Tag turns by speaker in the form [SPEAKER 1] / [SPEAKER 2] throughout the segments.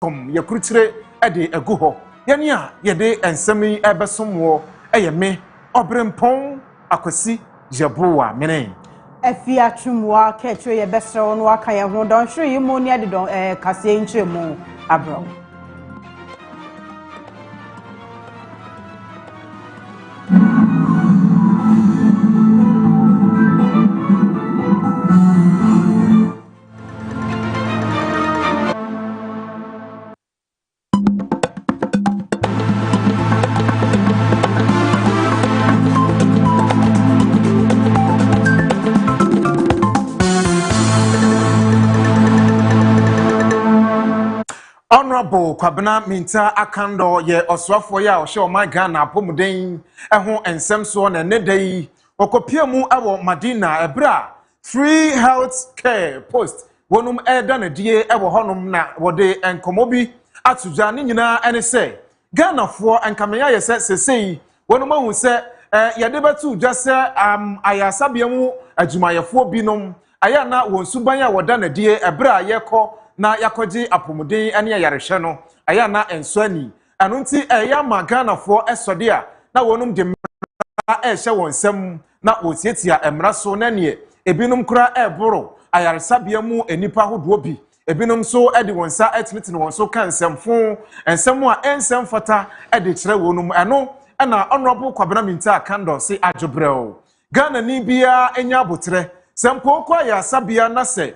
[SPEAKER 1] kom ye kurutire ede egu ho yene a ye de ensemi ebesomwo me Obrempong akwasi jabuwa mene
[SPEAKER 2] AFIA chumwa ketwe ye besro no aka ye ho don hwe yimu ni ade don kase nchemu abro
[SPEAKER 1] Honorable Kwabena Minta Akando ye oswafo ya ohye oman Ghana apomuden eho ensem so na nedai okopia mu awo Madina ebra free health care post wonum eda na die ewo honum na wode enkomobi atuja ne nyina ene se Ghana fo enkameya ye se sesei wonum ahu se yade batu jase ayasabia mu ajumayefo binom aya na wonsuban ya woda na die ebra yekọ na yakoji apomuden ane yarehwe no aya na enswani anunti eya magana fo esode a na wonum de ehye wonsem na otietia emra so na ne ebinum kura eboro ayaresabia mu enipa hodo bi ebinum so ede wonsa etiniti wonso kansemfo ensem a ensem fata ede kire wonum eno na Honorable Kwabena Minta Akando se adwobrɛw Ghana ni bia enya abotre sempo kwa ya sabia na se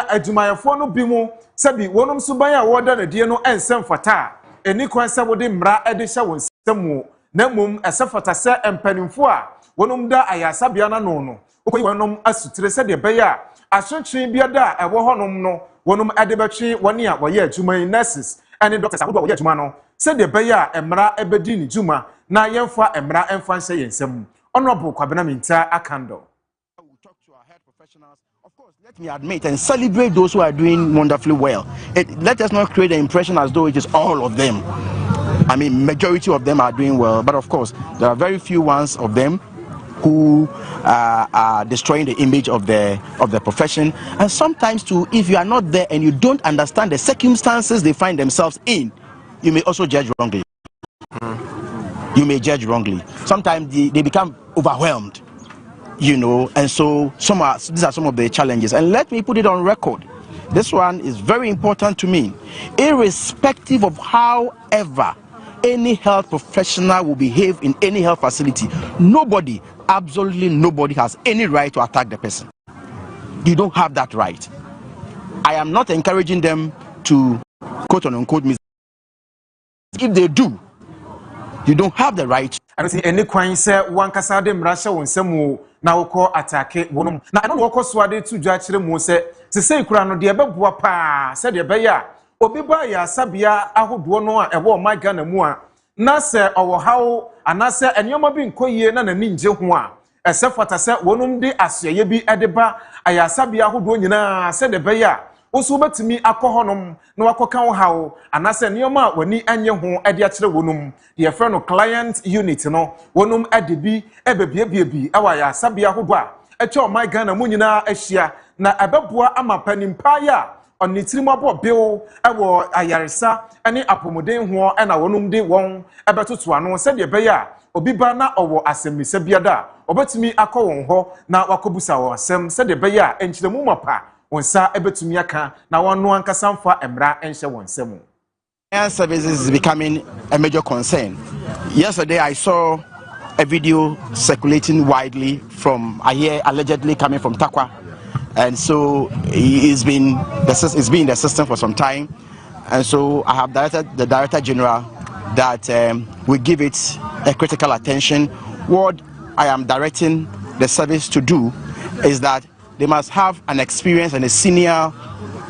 [SPEAKER 1] ajumayefo no bi mu sabi wonum suban a woda na die no ensem fata eni kwan se wode mra ede hye wonsem na mum esefata se empanimfo a wonum da ayasabia na no okoyi wonum asutire se de beya ahwetwe bia da ewo honum no wonum ade betwe woni a woye ajumai nurses ene doctors akodo woye ajuma no se de beya emra ebedi ni juma na yemfa emra emfa hye yensem Honorable Kwabena Minta Akando.
[SPEAKER 3] Of course, let me admit and celebrate those who are doing wonderfully well. Let us not create the impression as though it is all of them. I mean, majority of them are doing well, but of course, there are very few ones of them who are destroying the image of the profession. And sometimes too, if you are not there and you don't understand the circumstances they find themselves in, you may also judge wrongly. You may judge wrongly. Sometimes they become overwhelmed. You know, and so these are some of the challenges. And let me put it on record. This one is very important to me. Irrespective of however any health professional will behave in any health facility, nobody, absolutely nobody has any right to attack the person. You don't have that right. I am not encouraging them to quote unquote misbehave. If they do, you don't have the right.
[SPEAKER 1] I don't see any kwan say one kasa de mrasha wonsem na woko atake wonum na eno woko swade tu dwa kire mu se sei kura no de beboa pa se de beya obi ba ya sabia ahodo no a ebo my Ghana mu a na se owo hawo anase enyoma bi nkoyie na nani nje ho a ese fata se wonum de asoye bi edeba ayasabia ahodo nyina se de beya oso betimi akohonom na wakoka wo hawo anase nyoma wani anye ho ede akire wonum de friend no client unit no wonum adebi ebebiebiebi awa ya sabia hodo a eche my Ghana mu nyina ahia na abeboa amapanimpa ya onitirimu abo bill ewo ayaresa ene apomuden ho na wonum de won ebetoto ano se de beya obi ba na owo asemisa biada obetimi akọ won ho na wakobusa wo asem se de beya enchiremu mapa wonsa ebetumi aka na wonu ankasa mfa emra enhye wonsem.
[SPEAKER 3] Health services is becoming a major concern. Yesterday I saw a video circulating widely from I hear allegedly coming from Takwa, and so it's been in the system for some time, and so I have directed the Director General that we give it a critical attention. What I am directing the service to do is that they must have an experience and a senior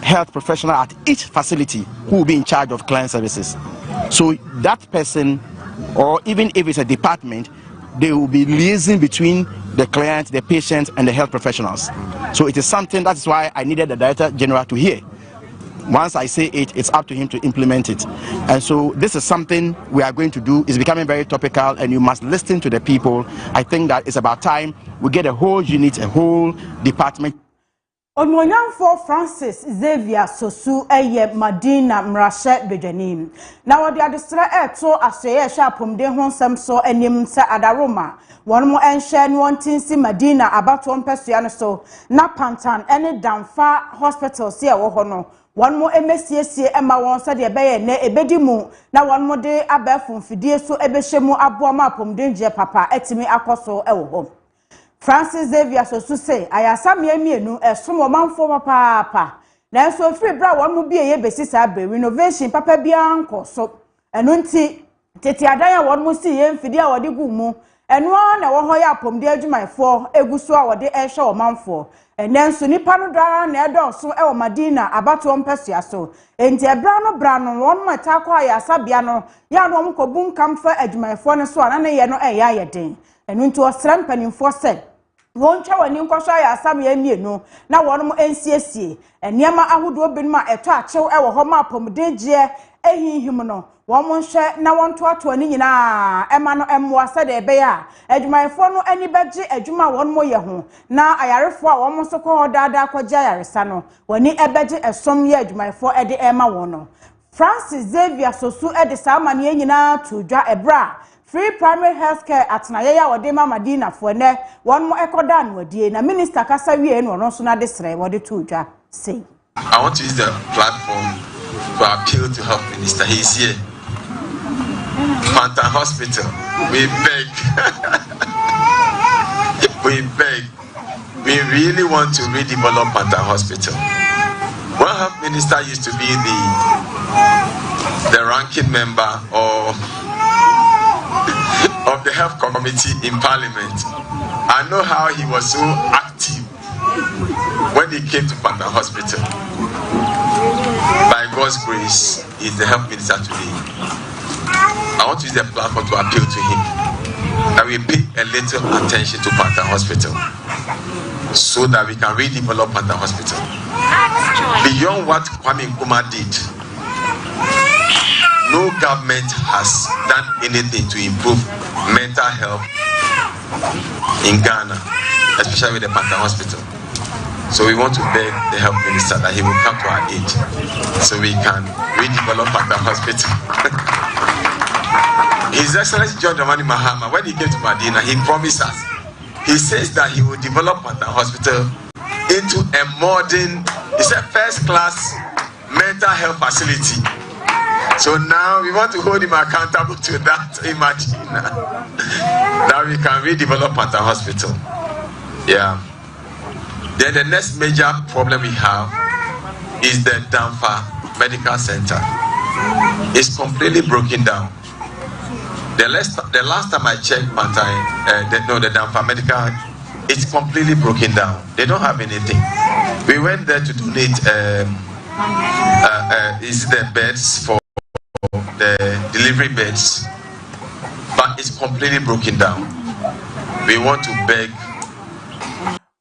[SPEAKER 3] health professional at each facility who will be in charge of client services. So that person, or even if it's a department, they will be liaising between the client, the patient, and the health professionals. So it is something, that's why I needed the Director General to hear. Once I say it, it's up to him to implement it. And so this is something we are going to do. It's becoming very topical, and you must listen to the people. I think that it's about time we get a whole unit, a whole department.
[SPEAKER 2] Onwonyamfo Francis Xavier Sosu eye Madina Mrashe Bejanim. Na wodi adestra eto aseye shapomde ho nsem so anim se adaroma. Won mo enhye ne wontinsi Madina abato mpesua ne so na pantan ene damfa hospital se e wo ho no. Won mo emesiesie ema won se de beye ne ebedimu na won mo de abafun fidie so ebehye aboa ma pomde nje papa etimi akoso e wo ho. Francis Xavier Sosu say ayasa mienu esom omanfo papa na so free bra won mu bie ye besisa be renovation Papabi anko so eno nti tete adan ya won mu si ye mfidi a wode gu mu eno na wo ho ya pomde adwumaifo eguso a wode ehwe omanfo enenso nipa no dara na edonso e wo Madina abato mpesua so enti bra no won mata kwa ayasa bia no ya no mkobu nkamfa adwumaifo ne so ana ne ye no eya yeden eno nti osram panimfo se woncha wani nkosha ya asam ya mienu na won mo ensiesie eniema ahodo binma eto achew e wo ho ma pomdegie ehihim no won mo hwe na won to ato ani nyina ema no emwa se de be ya adwumaifo no ani beje adwuma won mo ye ho na ayarefo a won mo so ko dada kwaje ayaresa no wani ebeje esom ye adwumaifo ede ema won no Francis Xavier Sosu ede samane nyina to dwa ebra free primary health care atna ya wode ma Madina fo ne won mo ekoda no wadie na minister kasa wie no no so na desre wode to dwa say
[SPEAKER 4] I want to use the platform to appeal to health minister. He's here. Pantan Hospital, we beg. We beg. We really want to redevelop Pantan Hospital. One health minister used to be the ranking member of the health committee in parliament. I know how he was so active when he came to Pantan Hospital. By God's grace, he's the health minister today. I want to use the platform to appeal to him that we pay a little attention to Pantan Hospital so that we can redevelop Pantan Hospital. Beyond what Kwame Nkrumah did, no government has done anything to improve mental health in Ghana, especially with the Pantan Hospital. So we want to beg the health minister that he will come to our aid so we can redevelop Pantan Hospital. His Excellency John Dramani Mahama, when he came to Madina, he promised us, he says that he will develop Pantan Hospital into a modern, it's a first-class mental health facility. So now we want to hold him accountable to that. Imagine now we can redevelop Pantan Hospital. Yeah. Then the next major problem we have is the Damfa Medical Center. It's completely broken down. The last time I checked the Damfa Medical, it's completely broken down. They don't have anything. We went there to donate is the beds for the delivery beds, but it's completely broken down. We want to beg.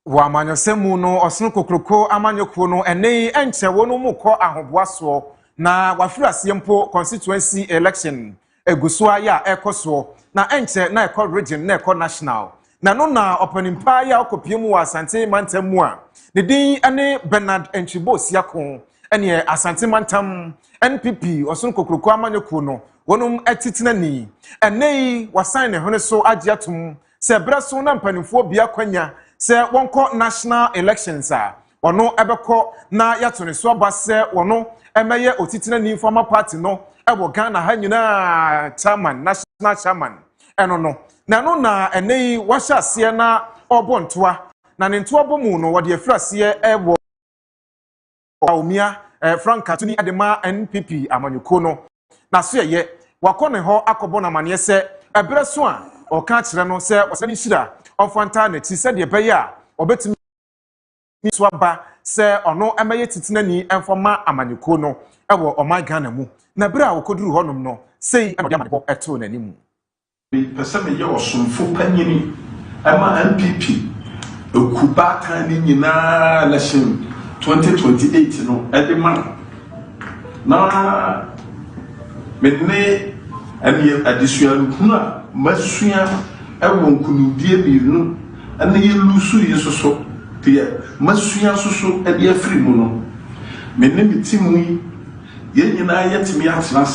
[SPEAKER 1] Wa manyosemu no osunu kokroko amanyoko no ene enche wono muko ahoboaso na wafira siempo constituency election eguso ya ekoso na enche na eko region na eko national na no na opanimpa ya okopiemu wa Asante Mantam a ne din ane Bernard Enchibo Siakon ene Asante Mantam NPP osunu kokroko amanyoko no wonum etitina ni ene wasan ne hone so agiatum se braso na mpanimfo bia kwanya se wonko national elections a ono ebeko na yatone so abase ono emeye otitina ni informal party no ebo Ghana ha nyina chairman national chairman eno no na no na enei wahase na obontoa na ne ntoa bomu no wode afirase ebo Omia Frank Atuni adema NPP amanyuko no na so ye wakone ho akobo na mane se ebere so a oka kire no se osani shira ofanta na ti se de beya obetimi so aba se ono emeye titina ni enfoma amanyuko no ewo oman Ghana mu na bere a wokoduru honum no sei e amanyuko eto na nimu
[SPEAKER 5] pese me ye osomfo panyini ama NPP okuba kan ni nyina election 2028 no edema na medne ani adisua huna masua ewo nkunudie biinu ane ye lusu yesoso deɛ masua soso e de afiri mu no me ne me timu yi ye nyina yetimi atena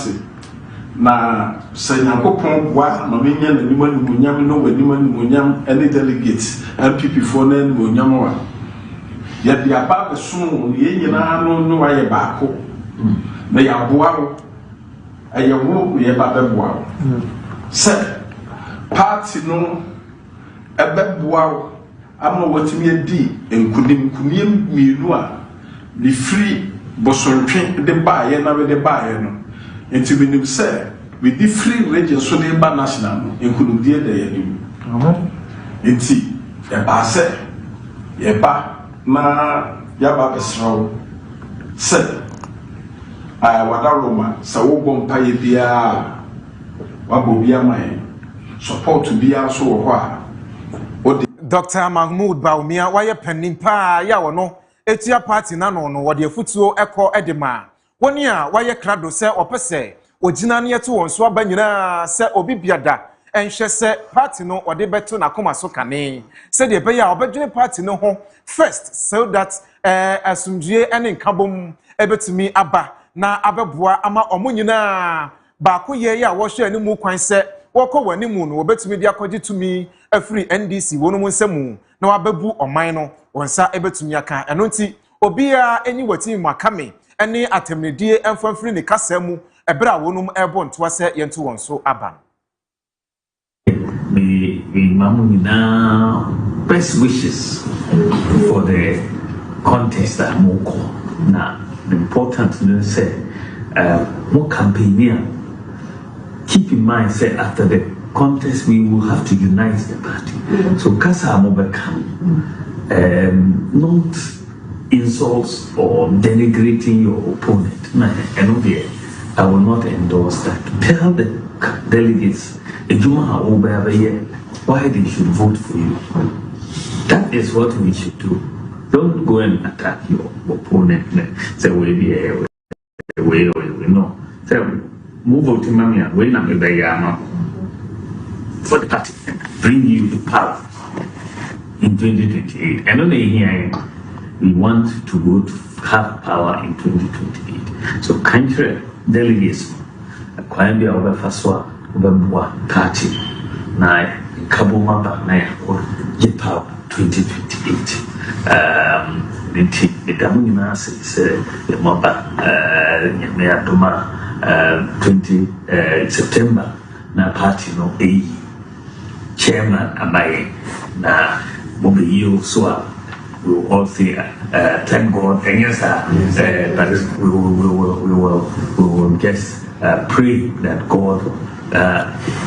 [SPEAKER 5] na Nyankopɔn boa ma me nya nanim animonyam no wanim animonyam ene delegates MPP for na animonyam wa ye de aba beso ye nyina no waye baako na ya boa wo aye wo ye ba beboa wo se party no ebeboa wo ama watimi adi enkunim mienu a ni free bosontwe de baaye na we de baaye no enti we nim say we di free region so de ba national no enkunim de yanim enti e ba say ye ba na ya ba besro say wada Roma sa wo bompa ye bia wa bobia man support bia so wo a
[SPEAKER 1] Dr. Mahmoud Baumia waye panin pa ya wono etia party na no wode afutuo ekọ edema woni a waye krado se opese ogina ne yeto wonso aba nyina se obi biada enhwe se party no wode beto na koma so kane se de be ya obedwene party no ho first so that asumdue ene nkabom ebetumi aba na abeboa ama omo nyina ba ko ye ya wo hwe animu kwan se woko wanimu no obetumi dia kogye tumi afri NDC wonu mu nsemu na wababu oman no wonsa ebetumi aka eno nti obia enyi watimi makame ene atemnedie emfamfiri ne kasemu ebra wonu ebo ntoa se yento wonso aba
[SPEAKER 6] we mamu na best wishes for the contest that moko na the important to say more campaigner. Keep in mind, say after the contest, we will have to unite the party. So, Kasa Mobekam, not insults or denigrating your opponent. I will not endorse that. Tell the delegates, why they should vote for you. That is what we should do. Don't go and attack your opponent. Say, no. Say, move out to Mamia, when I'm for the party, bring you to power in 2028. And only here we want to go to have power in 2028. So, country delegates, Kwambia over Faswa, over party, na Kabuma, na get power 2028. The Damunina says, the Maba, Doma. 20 September na party no chairman abaye na mobiyo so we will all say thank God and yes that is we will just pray that God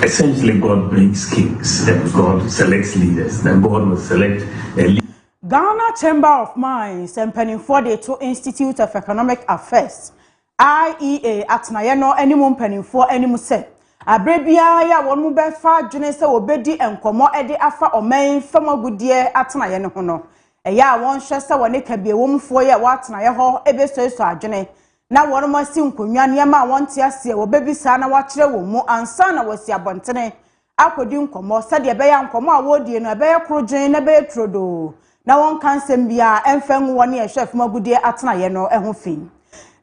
[SPEAKER 6] essentially God brings kings and God selects leaders that God will select a leader.
[SPEAKER 2] Ghana Chamber of Mines and Pennyford to Institute of Economic Affairs IEA atnaye no animu mpanimfo animu se abrebia ya wonu be fa dwene se obedi enkomo ede afa oman famagudie atnaye ne ho no eya won hwe se wone kabie womfo ye watnaye ho ebesoeso adwene na wonu masi nkonwa ne ma wonte ase wobebisa na wakire wo mu ansa na wasi abontene akodi nkomo se de be ya nkomo a wodie no be ye krojwen na be ye trodo na won kansem bia emfa woni ehwe famagudie atnaye no eho fin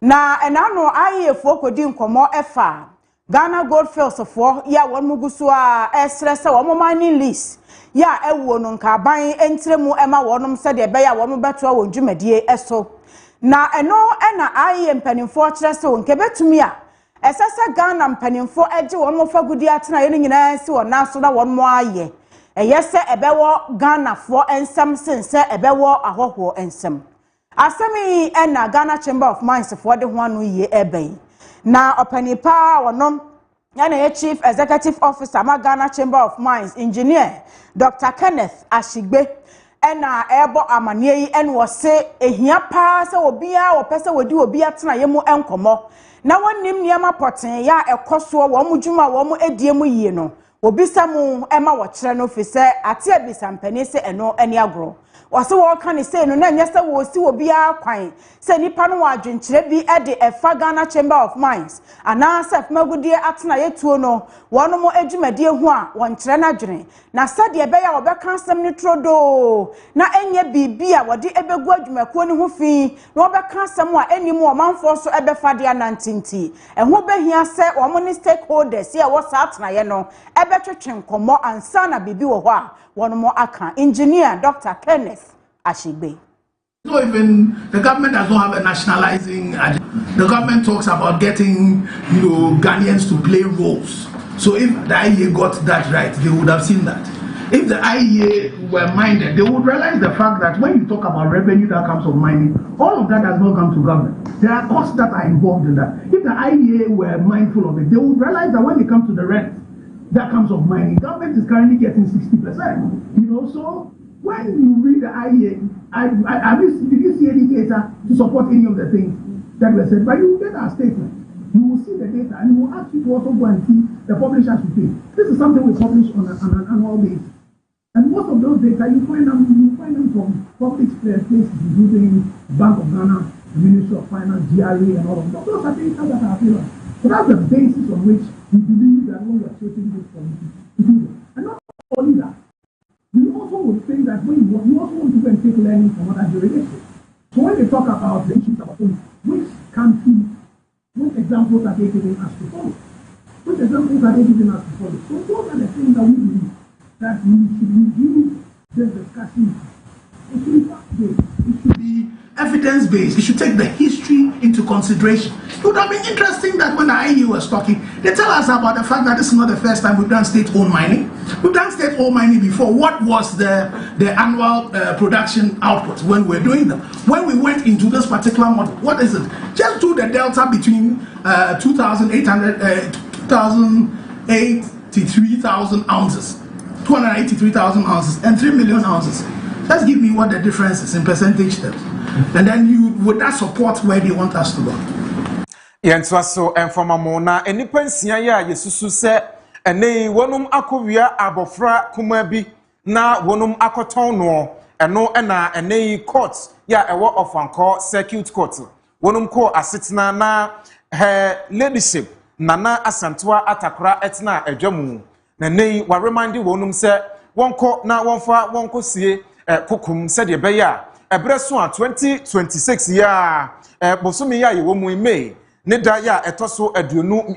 [SPEAKER 2] na enano ayefo kodi nkomo efa Ghana Goldfields for ya won mugusu a esrese wo mining lease ya ewo no nka ban entremu ema wonom se de be ya won beto won dwumadie eso na eno na aye mpanimfo kirese won kebetumi a esese Ghana mpanimfo eje won mo fagudi atena ye nyina si won naso na won mo aye eyese ebewo Ghana fo ensem sense ebewo ahoho ensem asemi na Ghana Chamber of Mines for the one ye ebe na opanipa wonom na Chief Executive Officer ma Ghana Chamber of Mines Engineer Dr. Kenneth Ashigbe na ebo amanie yi en wo se ehia pa se obia wo pese wodi obia tena ye mu enkomo na wonim niam apoten ya ekoso wo mu dwuma wo mu edie mu yie no obisa mu ema wo kire no fi se ate abisa mpani se eno ani agro wase wo kan say no na nyese wo si obi akwan say nipa no wadwenkyere bi e de efa Ghana Chamber of Mines ana sef magudie atena yetuo no wono mo adwumadie hu a wonkyere na dwene na sade ebe ya obeka asem ni trodo na enye bibi a wode ebegu adwumakuo ni ho fi na obeka asem a enimu omanfo so ebefa de anantinti eho behia se omo ni stakeholders ya wo sa atena ye no ebetwetwe nkomo ansa na bibi wo ho a wono mo aka engineer Dr. Kenneth Ashigbe.
[SPEAKER 7] So even the government does not have a nationalizing. The government talks about getting, Ghanaians to play roles. So if the IEA got that right, they would have seen that. If the IEA were minded, they would realize the fact that when you talk about revenue that comes from mining, all of that does not come to government. There are costs that are involved in that. If the IEA were mindful of it, they would realize that when it comes to the rent that comes of mining, government is currently getting 60%. So when you read the IEA, did you see any data to support any of the things that were said? But you will get our statement. You will see the data and we will ask you to also go and see the publishers we pay. This is something we publish on an annual basis. And most of those data, you find them from public places, including Bank of Ghana, the Ministry of Finance, GRA, and all of them. Those are data that are available. So that's the basis on which we believe that when we are shaping this policy, to do that. And not only that, we also would say that when you also want to go and take learning from other jurisdictions. So when they talk about the issues about which countries, what examples are they giving us to follow? Which examples are they giving us to follow? So those are the things that we believe that we should review this discussion. It should be fact-based. It should be evidence-based. It should take the history into consideration. It would have been interesting that when the IEA was talking, they tell us about the fact that this is not the first time we've done state-owned mining. We've done state-owned mining before. What was the annual production output when we were doing them? When we went into this particular model, what is it? Just do the delta between 283,000 ounces, 283,000 ounces, and 3 million ounces. Just give me what the difference is in percentage terms. And then would that support where they want us to go?
[SPEAKER 1] So and from Amona, and Nipensia, Yesusu said, and they wonum akuvia abofra kumabi, na wonum akotono, and no and they courts, a war of Anko circuit court. Wonum ko asitna na her ladyship, Nana Asantua Atakra etna ejamu. Nene wa remindi wonum se, one court na one fa one ko see, kukum said ye beya, a breast 2026 year, Bosumi ya womu May. Nida ya etoso aduonu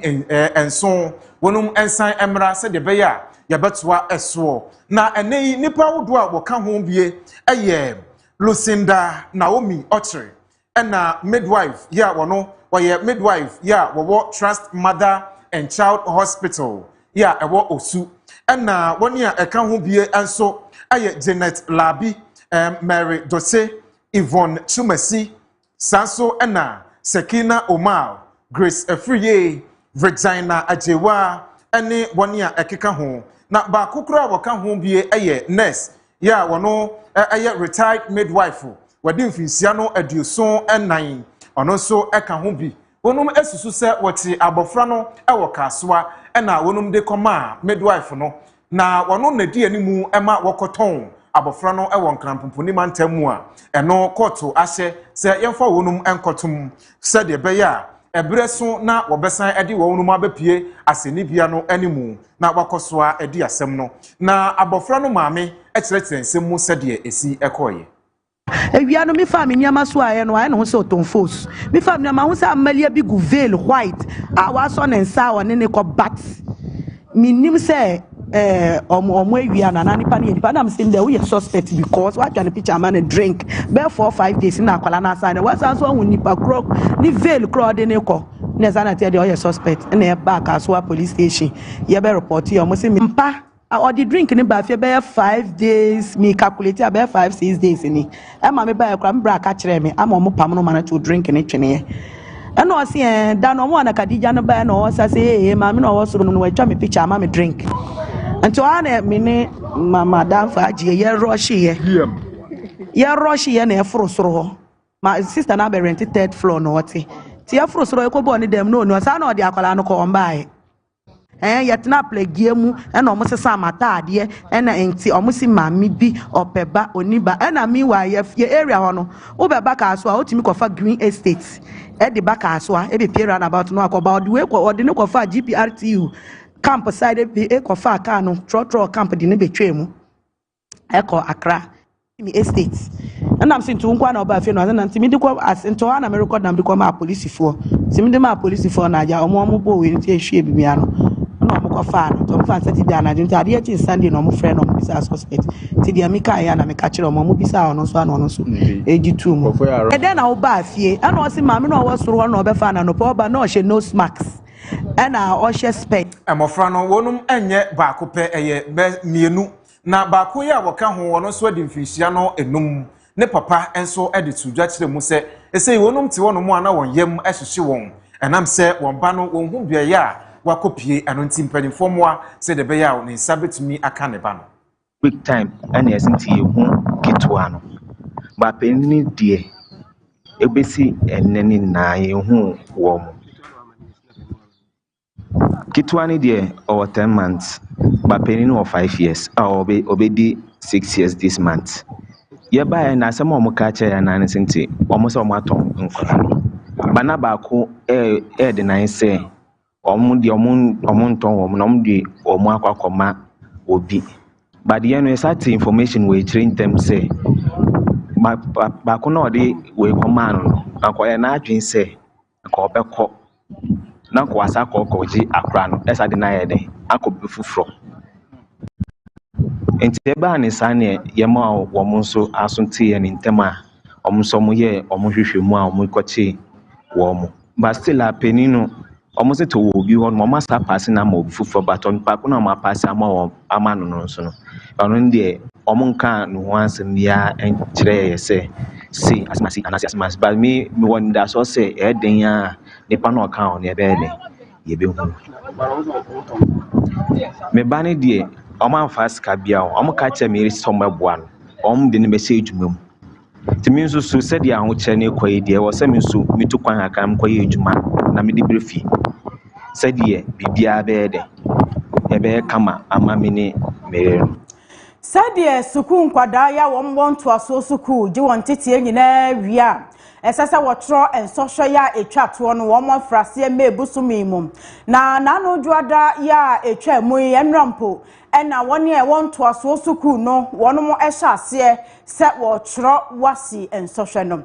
[SPEAKER 1] enson wonum ensan emra se de beya ya betwa eso na enei nipa wodo a woka ho bie eye Lucinda Naomi Ochre na midwife ya wono woye midwife ya wo Trust Mother and Child Hospital ya ewo osu na woni a eka ho bie enso eye Janet Labi Mary Dose Yvonne Chumasi Sanso na Sekina Omar, Grace Afriye, Virginia Ajewa, ene wani a ekeka ho. Na ba kukura waka ho bie eye nurse. Ya wano eye retired midwife. Wadi mfinsia no aduson enan. Ono so eka ho bi. Wonum esusu se wati abofra no ewo kasoa ena wonum de koma midwife no. Na wano nadi animu ema wokoton. Abofra no ewo nkrampoponi mantamu a eno koto ahye se yemfa wonum enkotum se de beya ebreso na wobesan ede wonum abepie asenibia no animu na wakosoa edi asem no na abofra no maame ekyerekire nsemu se de esi ekoye
[SPEAKER 8] ewia no me fam nyama so aye no aye no se otonfos me fam nyama ho se amalia bi gu veil white a wa so ne nsa wo ne ko bat minim se omo ewia na nipa ne nipa na am saying that we are suspect because what can picture man and drink be 4-5 days na akwala na asane what so hu nipa krok ni veil krok de ne ko ne sana tell the suspect na e back as police station ye be report you say mpa or the drink ni ba fe be 5 days me calculate be 5-6 days ni e ma me ba e kra mbra ka kire me ama omo pam no man to drink ni twene and no say da no mo na kadija no ba no say ma me no wo so no wa me picture ama me drink until I mean, Madame Faji, ye rush ye. Ye rush ye ne frosro. My sister na be rented 3rd floor no what. Tia frosro ko boni dem no I know the akwala no ko on by. yetna plegie mu na omo sesa amataade na enti omo si mami bi opeba oniba na mi wa ye area ho no wo be back aso a otimi kofa green estate the back aso a e be pay round about no akoba the way ko de no kofa GPRTU camp side e kofa aka no trotro camp de ne betwe mu eko Accra mi estate and I'm saying to nkwa na oba fe no na ntimi de ko asento na me record na me ko ma police for timi de ma police for na ja omo bo we nti ehwe bibia no na omo ko fa no to fa sati dia na nti ade e Sunday no omo friend omo bisa suspect ti dia mi ka ya na me ka kire omo bisa ono so ano so eji2 mu e de na oba afie ana o si ma me no wo soro na oba fa na no pa oba na o hye nose mask ana o hye spec
[SPEAKER 1] amofra no wonum enye ba ko pe eye mienu na ba ko ya woka ho wono so de mfirihia no enum ne papa enso e de tudwa kire mu se ese wonum ti wono mu ana won yam ehhye won enam se won ba no won hu bia ya wakopie ano nti mpanimfo moa se de be ya ne sabetumi aka ne ba no
[SPEAKER 9] quick time and yes nti ehu kitwa no ba penni die ebesi eneni na ehu wo mo kitwa ni die over 10 months ba penni no 5 years obedi 6 years this month ye ba na asem o mo ka cha ya na nti o mo se o mo aton nkwa bana ba ko de nan se omo nton omo nom de omo akwakoma obi but the end certain information we train them say ba ko no de we command no akoye na adwen say ko obekọ na ko asa ko ji akra no esa de na ye de akobe fufuro enti eba ne sane ye ma wo mo nso asonte ye ne ntema omo so mo ye omo hwehwe mu a omo kochi wo mo but still a penino omo se to obi ho no ma sta pass na ma obi fufuro baton pa ko na ma pass ama ama no nso no ono ndie omo nka no ho ansem ya enkire ye se si asmasi anasi but me wonder so say e den ya nipa no ka on ye be den ye be hu me bani die omo amfas ka bia omo ka che me so meboa no omo de ne be se edwuma mu timi nso so se dia ho che ne kwaye die wo se me nso mitu kwan aka m kwaye edwuma na me de brefi se die bibia be de e be kama ama me ne mere
[SPEAKER 2] Sadie suku nkwada ya won to aso suku ji won tete nyina wia esasa wotro ensosho ya etwato no won frase mebusumi mum na no juada ya etwa mu enrampo ena won e won to aso suku no won mo ehya ase se wotro wasi ensosho no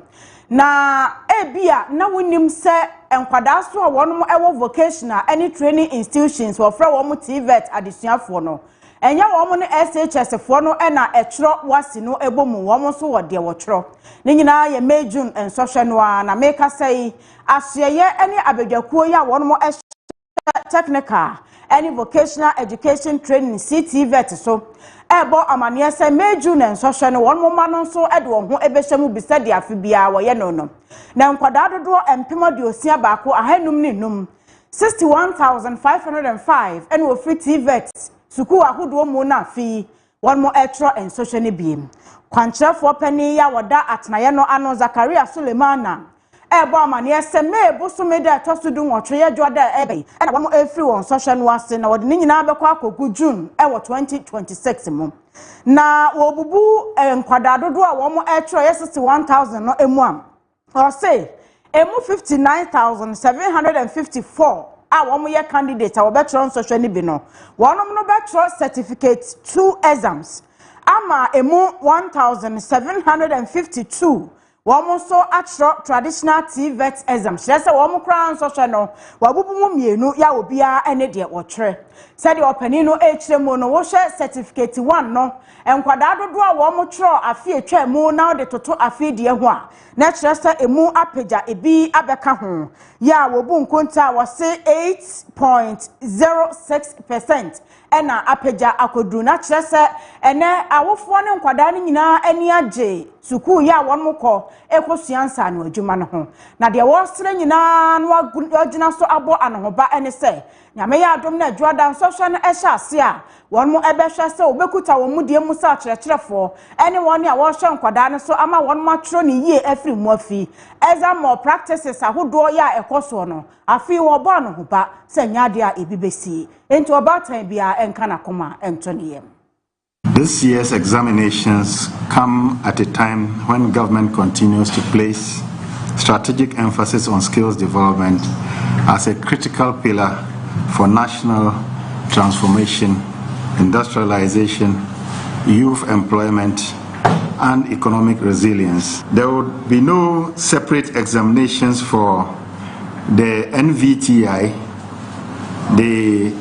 [SPEAKER 2] na ebia na wonim se enkwada so won mo ewo vocational any training institutions wo fra won TVET adesuafo no enya wo ne SHS fo no na etro wasi no ebomu wo so wo de wo tro ne nyina ye mejun ensoshe no na meka sei asyeye ene abedwakuo ya wo no technical any vocational education training CTVET so ebo amane se mejun ensoshe no wo ma no so de wo ho ebehyamu bisade afibia wo ye no na nkwada dodo empema de osia baako ahanum ni num 61505 ene wo free TVET suku ahodo mu na fi won mo etro en social ne biem kwankyerefo pani ya woda atnaye no ano Zakaria Sulemana ebo amane ese mebo so me da to sudu nwotwe ye joda ebe na won mo efri won social no ase na wode nyina bekọ akogu June ewo 2026 mu na wo bubu enkwada dodo a won mo etro ye 61000 no emu am o say emu 59754 womo ye candidate a wobetro social ni bi no wonom no betro certificate 2 exams ama emu 1752 womo so atro traditional TVET exams say womo kran social no wabubu mu mienu ya obia ene de wotwe said the opani no hremo no wo hye certificate 1 no enkwada dodo a womo tro afie twa mu na de toto afie de ho a na kyerese emu apagya ebi abeka ho ya wobu nkonta wo se 8.06% ena apagya akodu na kyerese ene awofo ne nkwada ne nyina ani age suku ya won kọ ekosuansa no adwuma no ho na de wo sere nyina no agina so abo anohoba ene se nyame ya adom na adwada nkwadaa nsɔhwɛ no ɛhyɛ ase a wɔn mo ɛbɛhwɛ sɛ obekuta wɔn mu die mu sɛ akyerɛkyerɛfoɔ ɛne wɔn a wɔhwɛ nkwadaa no so ama wɔn mo atwerɛ ne yie afiri mu afi exam practices ahodoɔ yɛ a ɛkɔ soɔ no afi wɔbɔ no ho ba sɛ nyaade a ebi besi enti ɔbaatan bia ɛnka na koma ɛnto ne yam.
[SPEAKER 10] This year's examinations come at a time when government continues to place strategic emphasis on skills development as a critical pillar for national transformation, industrialization, youth employment, and economic resilience. There would be no separate examinations for the NVTI, the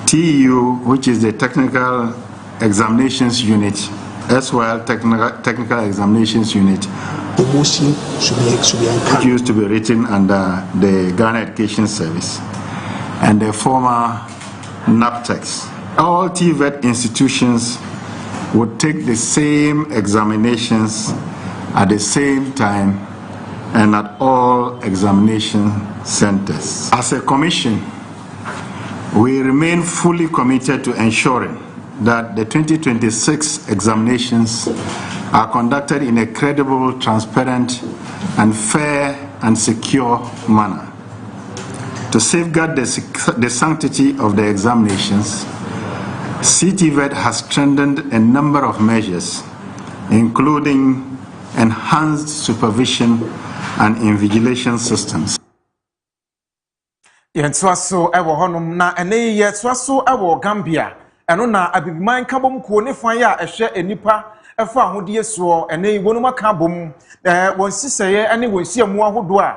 [SPEAKER 10] TU, which is the Technical Examinations Unit, as well Technical Examinations Unit,
[SPEAKER 11] promotion should be encouraged.
[SPEAKER 10] It used to be written under the Ghana Education Service and the former NAPTEX. All TVET institutions would take the same examinations at the same time and at all examination centers. As a commission, we remain fully committed to ensuring that the 2026 examinations are conducted in a credible, transparent, and fair and secure manner. To safeguard the sanctity of the examinations, CTVET has strengthened a number of measures, including enhanced supervision and invigilation systems.
[SPEAKER 1] Yentwaso ewo honum na ene yetwaso ewo Gambia eno na abibiman kabom ko ne fan ya ehwe enipa efa ahodie so ene wonum aka bom won siseye ene won siamu ahodo a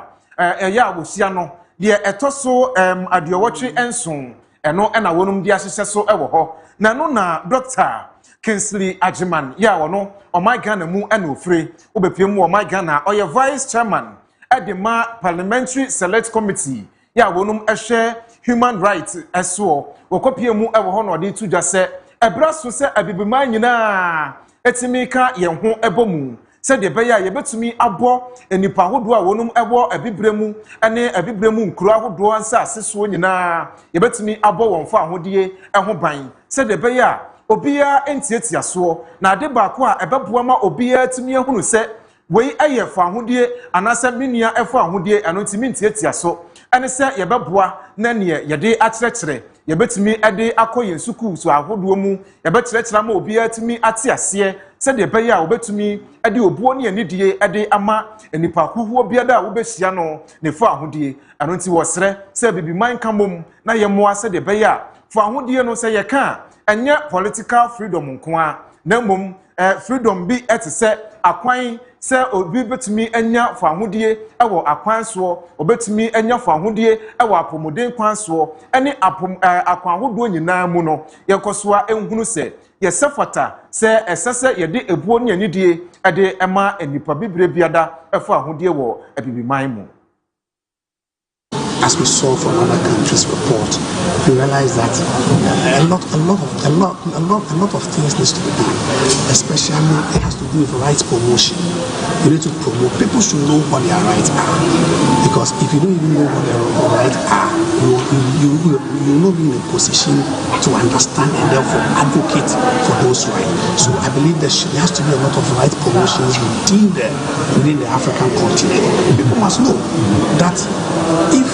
[SPEAKER 1] eya wosia no de etoso aduowotwe enson eno na wonum de ahyehyɛ so ewo ho na no na Dr. Kingsley Ajiman ya wono Omai Ghana mu ena ofre obepiem mu Omai Ghana oye vice chairman edema parliamentary select committee ya wonum ehwe human rights eso wokopie mu ewo ho no de tudwa se ebra so se abibiman nyina etimika ye ho ebomu se de beya ye betumi abo enipa hodo a wonum ebo abibremu ene abibremu nkuru ahodo ansa aseso nyina ye betumi abo won fa ahodie eho ban se de beya obia entietia so na ade ba ko a ebeboa ma obia tumi ehunu se wei eye fa ahodie anasa menua efo ahodie eno timi entietia so ene se ye beboa na ne ye de akyerɛkyerɛ ye betumi ade akɔyɛ suku so ahodo mu ye bekyerɛkyerɛ ma obia tumi ate ase se de beya obetumi ade obuo ne anidie ade ama enipa huhuo biada a wobehia no ne fa ahodie eno nti wɔsrɛ se bibiman kamom na ye moa se de beya fa ahodie no se ye ka enye political freedom nkoa na mom freedom bi etese akwan se obi betumi anya fa ahodie ewo akwan so obetumi anya fa ahodie ewo apomoden kwan so ene akwan ahodo nyina mu no yekosoa enhunu se yesefata se esese yede ebuo ne anidie ede ema enipa bibre biada efa ahodie wo abibiman mu.
[SPEAKER 11] As we saw from other countries' report, we realize that a lot of things needs to be done. Especially, it has to do with rights promotion. You need to promote. People should know what their rights are, because if you don't even know what their rights are, you will not be in a position to understand and therefore advocate for those rights. So I believe there has to be a lot of rights promotions within the African continent. People must know that if